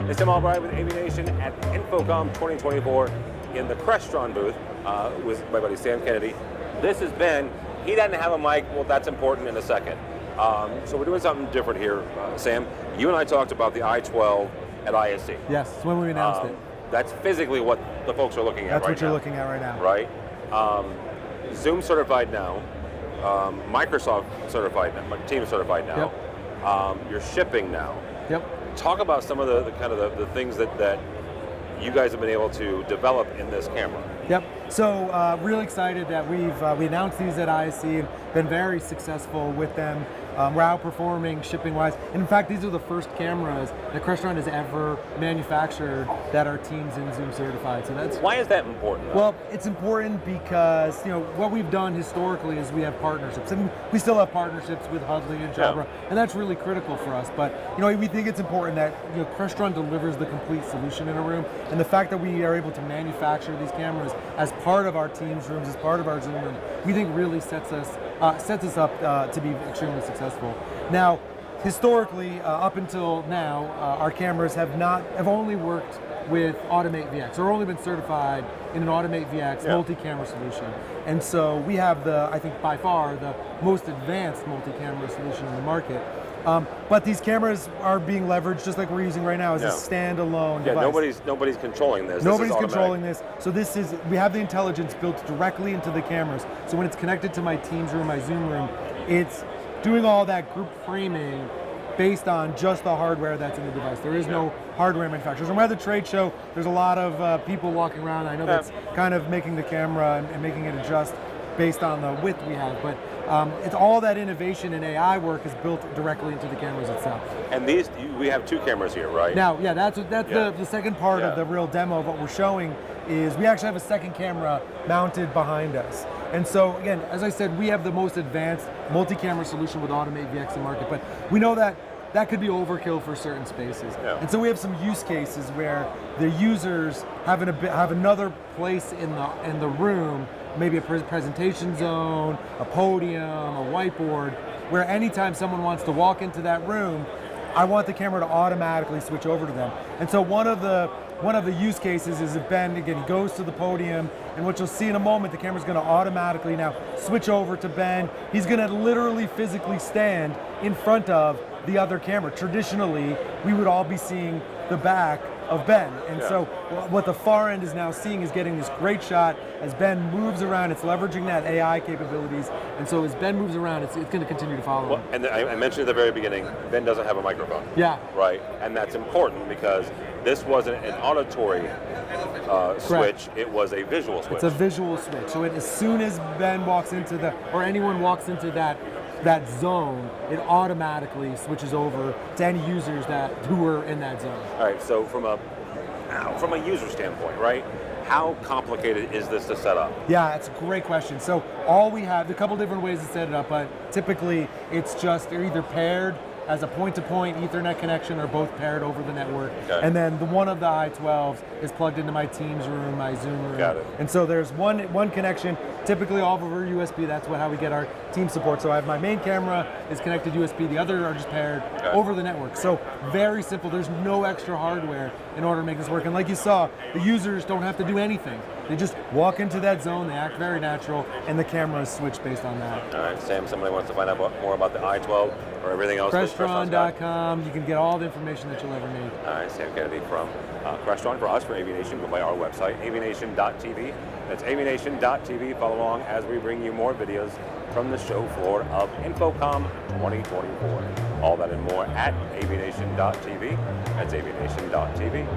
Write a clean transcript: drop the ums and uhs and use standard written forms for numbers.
It's Tim Albright with AVNation at InfoComm 2024 in the Crestron booth with my buddy Sam Kennedy. This is Ben. He doesn't have a mic. Well, that's important in a second. So we're doing something different here, Sam. You and I talked about the I12 at ISC. Yes, it's when we announced it. That's physically what the folks are looking at right now. That's what you're looking at right now. Right? Zoom certified now. Microsoft certified now. Teams certified now. Yep. You're shipping now. Yep. Talk about some of the kind of the things that you guys have been able to develop in this camera. Yep. So really excited that we announced these at ISC and been very successful with them. We're outperforming shipping-wise. And in fact, these are the first cameras that Crestron has ever manufactured that are Teams and Zoom certified. So that's why is that important, though? Well, it's important because what we've done historically is we have partnerships, and we still have partnerships with Hudley and Jabra, and that's really critical for us. But we think it's important that Crestron delivers the complete solution in a room, and the fact that we are able to manufacture these cameras as part of our Teams rooms, as part of our Zoom room, we think really sets us up to be extremely successful. Now, historically, up until now, our cameras have only worked with Automate VX, or only been certified in an Automate VX multi-camera solution. And so we have I think by far, the most advanced multi-camera solution in the market. But these cameras are being leveraged just like we're using right now as a standalone device. Nobody's controlling this. Nobody's controlling this. So we have the intelligence built directly into the cameras. So when it's connected to my Teams room, my Zoom room, it's doing all that group framing based on just the hardware that's in the device. There is no hardware manufacturers. And we're at the trade show, there's a lot of people walking around. I know that's kind of making the camera and making it adjust based on the width we have, but it's all that innovation and AI work is built directly into the cameras itself. And we have two cameras here, right? Now, that's the second part of the real demo of what we're showing is we actually have a second camera mounted behind us. And so again, as I said, we have the most advanced multi-camera solution with Automate VX in the market, but we know that could be overkill for certain spaces. And so we have some use cases where the users have another place in the room, maybe a presentation zone, a podium, a whiteboard, where anytime someone wants to walk into that room, I want the camera to automatically switch over to them. And so one of the use cases is if Ben, again, he goes to the podium, and what you'll see in a moment, the camera's gonna automatically now switch over to Ben. He's gonna literally physically stand in front of the other camera. Traditionally, we would all be seeing the back of Ben. And so what the far end is now seeing is getting this great shot as Ben moves around. It's leveraging that AI capabilities. And so as Ben moves around, it's going to continue to follow him. And I mentioned at the very beginning, Ben doesn't have a microphone. Yeah. Right? And that's important because this wasn't an auditory switch, it was a visual switch. It's a visual switch. So as soon as Ben walks into or anyone walks into that zone, it automatically switches over to any users who are in that zone. All right, so from a user standpoint, right? How complicated is this to set up? Yeah, it's a great question. So all we have, a couple different ways to set it up, but typically it's just they're either paired as a point-to-point Ethernet connection or both paired over the network. And then one of the I12s is plugged into my Teams room, my Zoom room. Got it. And so there's one connection, typically all over USB. That's how we get our Team support. So I have my main camera is connected USB, the other are just paired over the network. So very simple, there's no extra hardware in order to make this work. And like you saw, the users don't have to do anything. They just walk into that zone, they act very natural, and the camera is switched based on that. All right, Sam, somebody wants to find out more about the I12 or everything else. Crestron.com, you can get all the information that you'll ever need. All right, Sam Kennedy from Crestron. For us, for AVNation, go by our website, avnation.tv. That's avnation.tv. Follow along as we bring you more videos from the show floor of InfoComm 2024. All that and more at avnation.tv. That's avnation.tv.